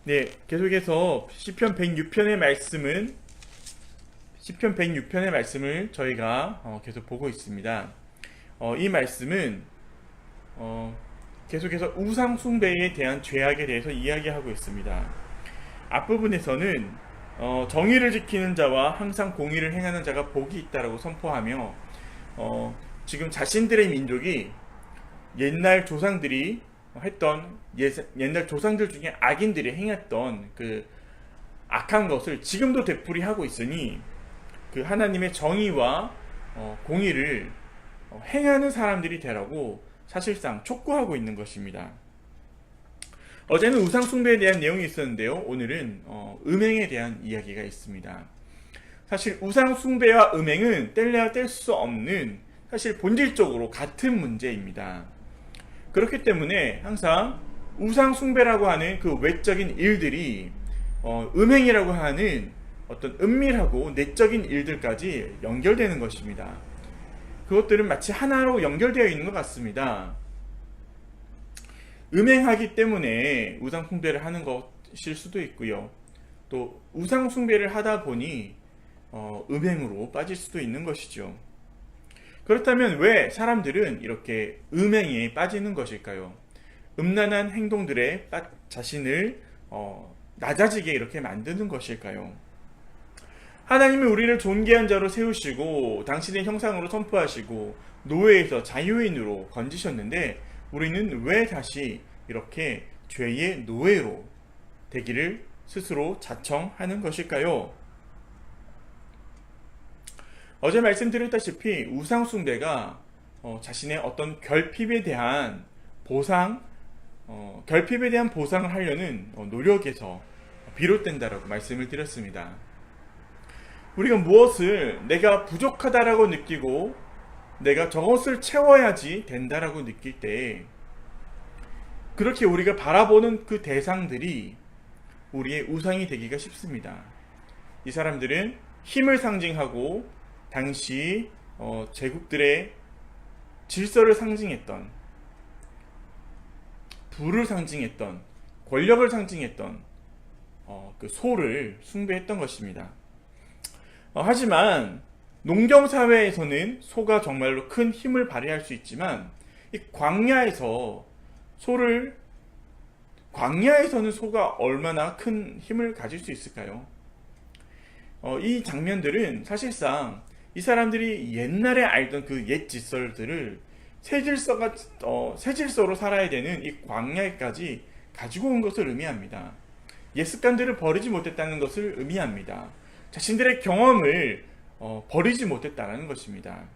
네, 계속해서 시편 106편의 말씀을 저희가 계속 보고 있습니다. 이 말씀은 계속해서 우상 숭배에 대한 죄악에 대해서 이야기하고 있습니다. 앞부분에서는 정의를 지키는 자와 항상 공의를 행하는 자가 복이 있다라고 선포하며 지금 자신들의 민족이 옛날 조상들이 했던 옛날 조상들 중에 악인들이 행했던 그 악한 것을 지금도 되풀이하고 있으니 그 하나님의 정의와 공의를 행하는 사람들이 되라고 사실상 촉구하고 있는 것입니다. 어제는 우상 숭배에 대한 내용이 있었는데요. 오늘은 음행에 대한 이야기가 있습니다. 사실 우상 숭배와 음행은 뗄래야 뗄 수 없는 사실 본질적으로 같은 문제입니다. 그렇기 때문에 항상 우상 숭배라고 하는 그 외적인 일들이 음행이라고 하는 어떤 은밀하고 내적인 일들까지 연결되는 것입니다. 그것들은 마치 하나로 연결되어 있는 것 같습니다. 음행하기 때문에 우상 숭배를 하는 것일 수도 있고요. 또 우상 숭배를 하다 보니 음행으로 빠질 수도 있는 것이죠. 그렇다면 왜 사람들은 이렇게 음행에 빠지는 것일까요? 음란한 행동들에 자신을 낮아지게 이렇게 만드는 것일까요? 하나님은 우리를 존귀한 자로 세우시고 당신의 형상으로 선포하시고 노예에서 자유인으로 건지셨는데 우리는 왜 다시 이렇게 죄의 노예로 되기를 스스로 자청하는 것일까요? 어제 말씀드렸다시피 우상 숭배가 자신의 어떤 결핍에 대한 보상을 하려는 노력에서 비롯된다라고 말씀을 드렸습니다. 우리가 무엇을 내가 부족하다라고 느끼고 내가 저것을 채워야지 된다라고 느낄 때 그렇게 우리가 바라보는 그 대상들이 우리의 우상이 되기가 쉽습니다. 이 사람들은 힘을 상징하고 당시 제국들의 질서를 상징했던, 부를 상징했던, 권력을 상징했던 그 소를 숭배했던 것입니다. 하지만 농경사회에서는 소가 정말로 큰 힘을 발휘할 수 있지만 이 광야에서는 소가 얼마나 큰 힘을 가질 수 있을까요? 이 장면들은 사실상 이 사람들이 옛날에 알던 그 옛 질서들을 새 질서로 살아야 되는 이 광야까지 가지고 온 것을 의미합니다. 옛 습관들을 버리지 못했다는 것을 의미합니다. 자신들의 경험을 버리지 못했다는 것입니다.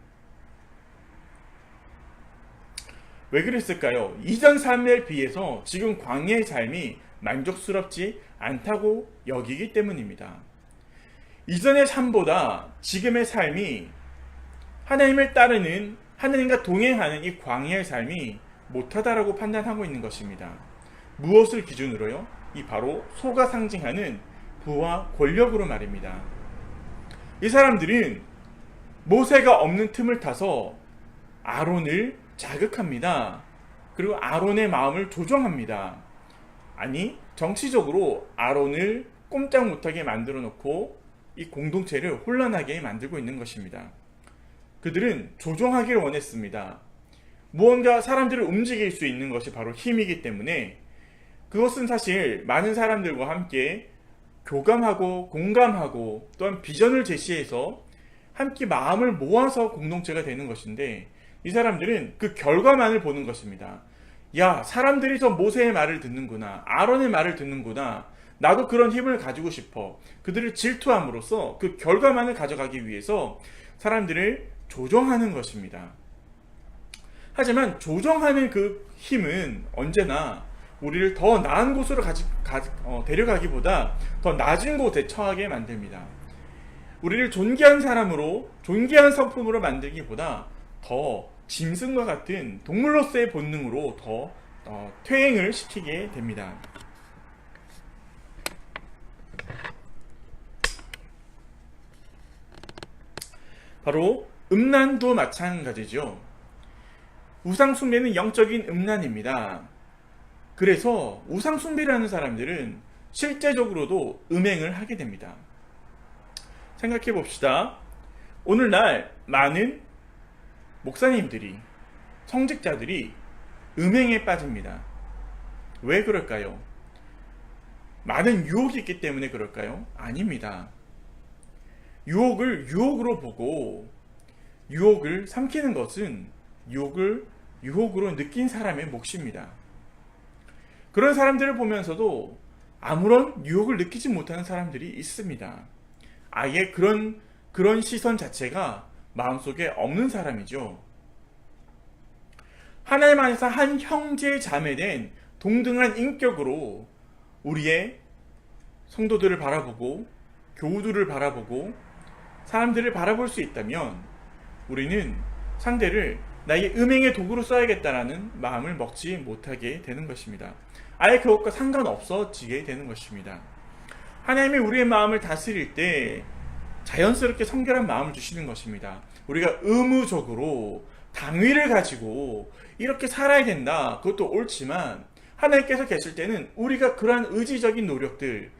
왜 그랬을까요? 이전 삶에 비해서 지금 광야의 삶이 만족스럽지 않다고 여기기 때문입니다. 이전의 삶보다 지금의 삶이 하나님을 따르는, 하나님과 동행하는 이 광야의 삶이 못하다라고 판단하고 있는 것입니다. 무엇을 기준으로요? 이 바로 소가 상징하는 부와 권력으로 말입니다. 이 사람들은 모세가 없는 틈을 타서 아론을 자극합니다. 그리고 아론의 마음을 조종합니다. 아니, 정치적으로 아론을 꼼짝 못하게 만들어 놓고 이 공동체를 혼란하게 만들고 있는 것입니다. 그들은 조종하기를 원했습니다. 무언가 사람들을 움직일 수 있는 것이 바로 힘이기 때문에 그것은 사실 많은 사람들과 함께 교감하고 공감하고 또한 비전을 제시해서 함께 마음을 모아서 공동체가 되는 것인데 이 사람들은 그 결과만을 보는 것입니다. 야, 사람들이 저 모세의 말을 듣는구나, 아론의 말을 듣는구나, 나도 그런 힘을 가지고 싶어. 그들을 질투함으로써 그 결과만을 가져가기 위해서 사람들을 조종하는 것입니다. 하지만 조종하는 그 힘은 언제나 우리를 더 나은 곳으로 데려가기보다 더 낮은 곳에 처하게 만듭니다. 우리를 존귀한 사람으로, 존귀한 성품으로 만들기보다 더 짐승과 같은 동물로서의 본능으로 더 퇴행을 시키게 됩니다. 바로 음란도 마찬가지죠. 우상숭배는 영적인 음란입니다. 그래서 우상숭배를 하는 사람들은 실제적으로도 음행을 하게 됩니다. 생각해 봅시다. 오늘날 많은 목사님들이, 성직자들이 음행에 빠집니다. 왜 그럴까요? 많은 유혹이 있기 때문에 그럴까요? 아닙니다. 유혹을 유혹으로 보고 유혹을 삼키는 것은 유혹으로 느낀 사람의 몫입니다. 그런 사람들을 보면서도 아무런 유혹을 느끼지 못하는 사람들이 있습니다. 아예 그런 시선 자체가 마음속에 없는 사람이죠. 하나님 안에서 한 형제 자매된 동등한 인격으로 우리의 성도들을 바라보고 교우들을 바라보고 사람들을 바라볼 수 있다면 우리는 상대를 나의 음행의 도구로 써야겠다라는 마음을 먹지 못하게 되는 것입니다. 아예 그것과 상관없어지게 되는 것입니다. 하나님이 우리의 마음을 다스릴 때 자연스럽게 성결한 마음을 주시는 것입니다. 우리가 의무적으로 당위를 가지고 이렇게 살아야 된다, 그것도 옳지만 하나님께서 계실 때는 우리가 그러한 의지적인 노력들,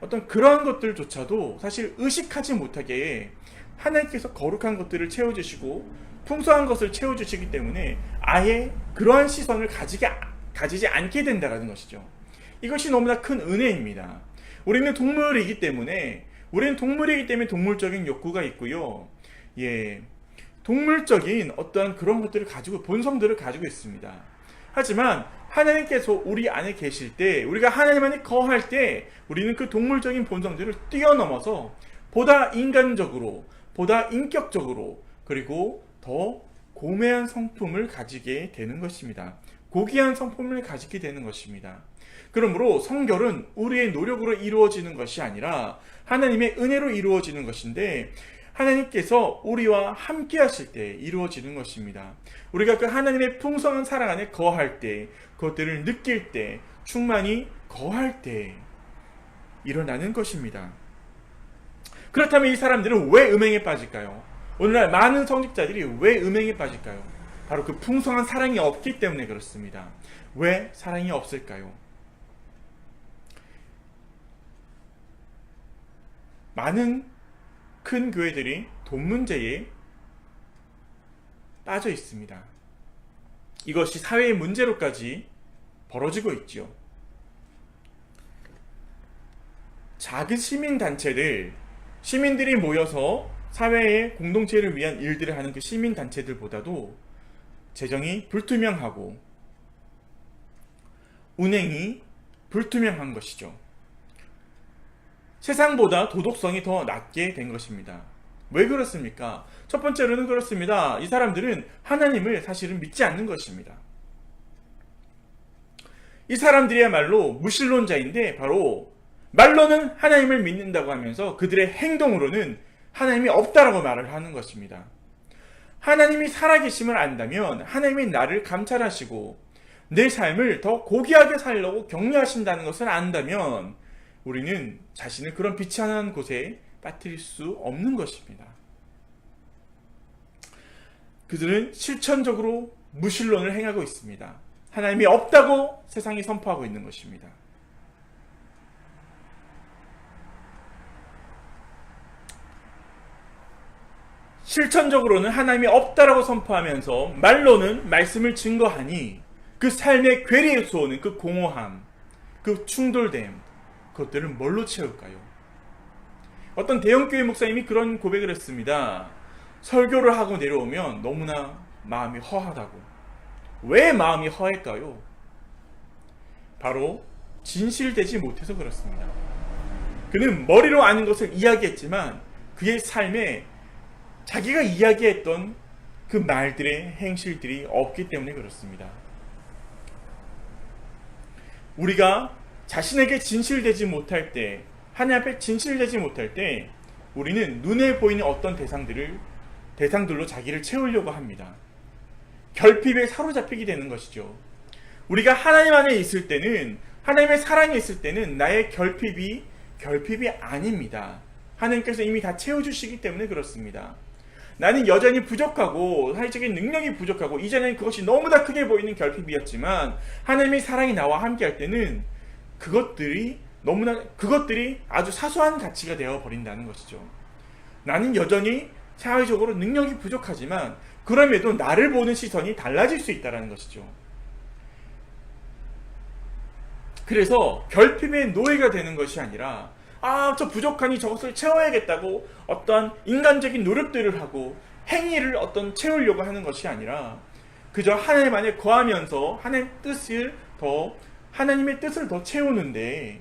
어떤 그러한 것들조차도 사실 의식하지 못하게 하나님께서 거룩한 것들을 채워주시고 풍성한 것을 채워주시기 때문에 아예 그러한 시선을 가지지 않게 된다는 것이죠. 이것이 너무나 큰 은혜입니다. 우리는 동물이기 때문에 동물적인 욕구가 있고요. 동물적인 어떠한 그런 것들을 가지고 본성들을 가지고 있습니다. 하지만 하나님께서 우리 안에 계실 때, 우리가 하나님 안에 거할 때 우리는 그 동물적인 본성들을 뛰어넘어서 보다 인간적으로, 보다 인격적으로, 그리고 더 고매한 성품을 가지게 되는 것입니다. 고귀한 성품을 가지게 되는 것입니다. 그러므로 성결은 우리의 노력으로 이루어지는 것이 아니라 하나님의 은혜로 이루어지는 것인데, 하나님께서 우리와 함께 하실 때 이루어지는 것입니다. 우리가 그 하나님의 풍성한 사랑 안에 거할 때, 그것들을 느낄 때, 충만히 거할 때 일어나는 것입니다. 그렇다면 이 사람들은 왜 음행에 빠질까요? 오늘날 많은 성직자들이 왜 음행에 빠질까요? 바로 그 풍성한 사랑이 없기 때문에 그렇습니다. 왜 사랑이 없을까요? 많은 큰 교회들이 돈 문제에 빠져 있습니다. 이것이 사회의 문제로까지 벌어지고 있지요. 작은 시민들이 모여서 사회의 공동체를 위한 일들을 하는 그 시민단체들보다도 재정이 불투명하고 운행이 불투명한 것이죠. 세상보다 도덕성이 더 낮게 된 것입니다. 왜 그렇습니까? 첫 번째로는 그렇습니다. 이 사람들은 하나님을 사실은 믿지 않는 것입니다. 이 사람들이야말로 무신론자인데 바로 말로는 하나님을 믿는다고 하면서 그들의 행동으로는 하나님이 없다라고 말을 하는 것입니다. 하나님이 살아계심을 안다면 하나님이 나를 감찰하시고 내 삶을 더 고귀하게 살려고 격려하신다는 것을 안다면 우리는 자신을 그런 비참한 곳에 빠뜨릴 수 없는 것입니다. 그들은 실천적으로 무신론을 행하고 있습니다. 하나님이 없다고 세상이 선포하고 있는 것입니다. 실천적으로는 하나님이 없다라고 선포하면서 말로는 말씀을 증거하니 그 삶의 괴리에 쏘는 그 공허함, 그 충돌됨, 그것들을 뭘로 채울까요? 어떤 대형교회 목사님이 그런 고백을 했습니다. 설교를 하고 내려오면 너무나 마음이 허하다고. 왜 마음이 허할까요? 바로 진실되지 못해서 그렇습니다. 그는 머리로 아는 것을 이야기했지만 그의 삶에 자기가 이야기했던 그 말들의 행실들이 없기 때문에 그렇습니다. 우리가 자신에게 진실되지 못할 때, 하나님 앞에 진실되지 못할 때 우리는 눈에 보이는 어떤 대상들로 자기를 채우려고 합니다. 결핍에 사로잡히게 되는 것이죠. 우리가 하나님 안에 있을 때는, 하나님의 사랑에 있을 때는 나의 결핍이 아닙니다. 하나님께서 이미 다 채워주시기 때문에 그렇습니다. 나는 여전히 부족하고 사회적인 능력이 부족하고 이전에는 그것이 너무나 크게 보이는 결핍이었지만 하나님의 사랑이 나와 함께 할 때는 그것들이 아주 사소한 가치가 되어 버린다는 것이죠. 나는 여전히 사회적으로 능력이 부족하지만 그럼에도 나를 보는 시선이 달라질 수 있다는 것이죠. 그래서 결핍의 노예가 되는 것이 아니라 저 부족하니 저것을 채워야겠다고 어떤 인간적인 노력들을 하고 행위를 채우려고 하는 것이 아니라 그저 하나님 안에 거하면서 하나님의 뜻을 더 채우는데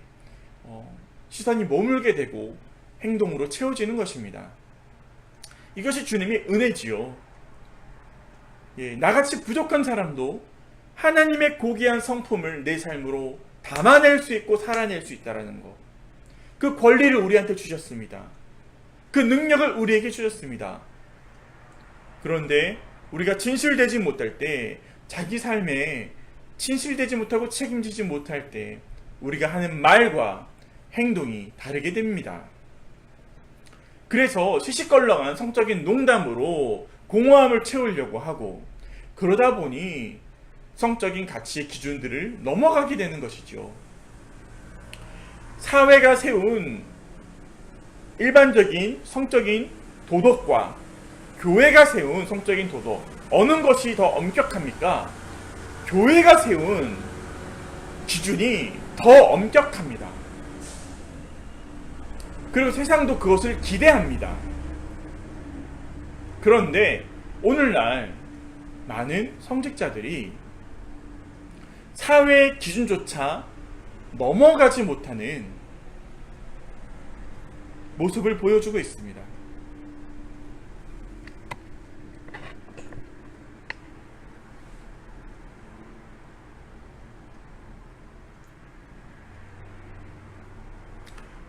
시선이 머물게 되고 행동으로 채워지는 것입니다. 이것이 주님의 은혜지요. 나같이 부족한 사람도 하나님의 고귀한 성품을 내 삶으로 담아낼 수 있고 살아낼 수 있다는 것. 그 권리를 우리한테 주셨습니다. 그 능력을 우리에게 주셨습니다. 그런데 우리가 진실되지 못할 때, 자기 삶에 진실되지 못하고 책임지지 못할 때 우리가 하는 말과 행동이 다르게 됩니다. 그래서 시시껄렁한 성적인 농담으로 공허함을 채우려고 하고 그러다 보니 성적인 가치의 기준들을 넘어가게 되는 것이죠. 사회가 세운 일반적인 성적인 도덕과 교회가 세운 성적인 도덕, 어느 것이 더 엄격합니까? 교회가 세운 기준이 더 엄격합니다. 그리고 세상도 그것을 기대합니다. 그런데 오늘날 많은 성직자들이 사회의 기준조차 넘어가지 못하는 모습을 보여주고 있습니다.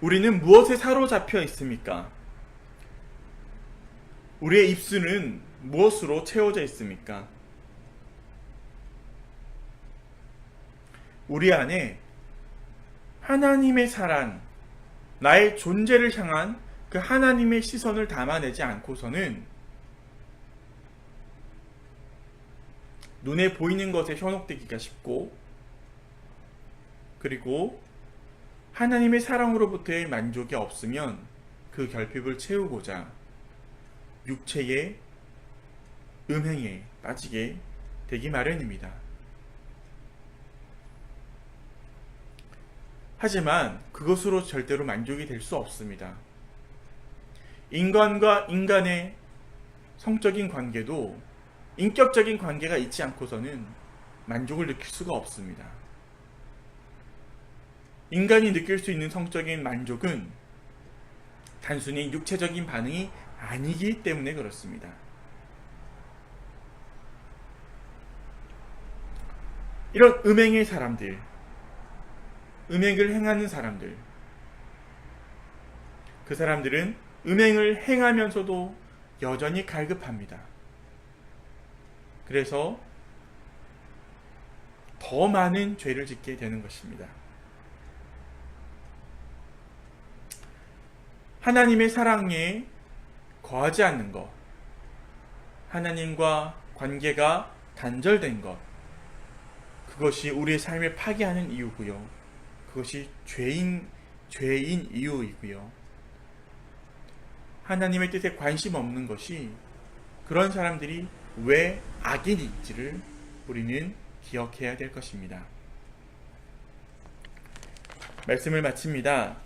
우리는 무엇에 사로잡혀 있습니까? 우리의 입술은 무엇으로 채워져 있습니까? 우리 안에 하나님의 사랑, 나의 존재를 향한 그 하나님의 시선을 담아내지 않고서는 눈에 보이는 것에 현혹되기가 쉽고, 그리고 하나님의 사랑으로부터의 만족이 없으면 그 결핍을 채우고자 육체의 음행에 빠지게 되기 마련입니다. 하지만 그것으로 절대로 만족이 될 수 없습니다. 인간과 인간의 성적인 관계도 인격적인 관계가 있지 않고서는 만족을 느낄 수가 없습니다. 인간이 느낄 수 있는 성적인 만족은 단순히 육체적인 반응이 아니기 때문에 그렇습니다. 이런 음행의 사람들, 음행을 행하는 사람들, 그 사람들은 음행을 행하면서도 여전히 갈급합니다. 그래서 더 많은 죄를 짓게 되는 것입니다. 하나님의 사랑에 거하지 않는 것, 하나님과 관계가 단절된 것, 그것이 우리의 삶을 파괴하는 이유고요. 그것이 죄인 이유이고요. 하나님의 뜻에 관심 없는 것이 그런 사람들이 왜 악인인지를 우리는 기억해야 될 것입니다. 말씀을 마칩니다.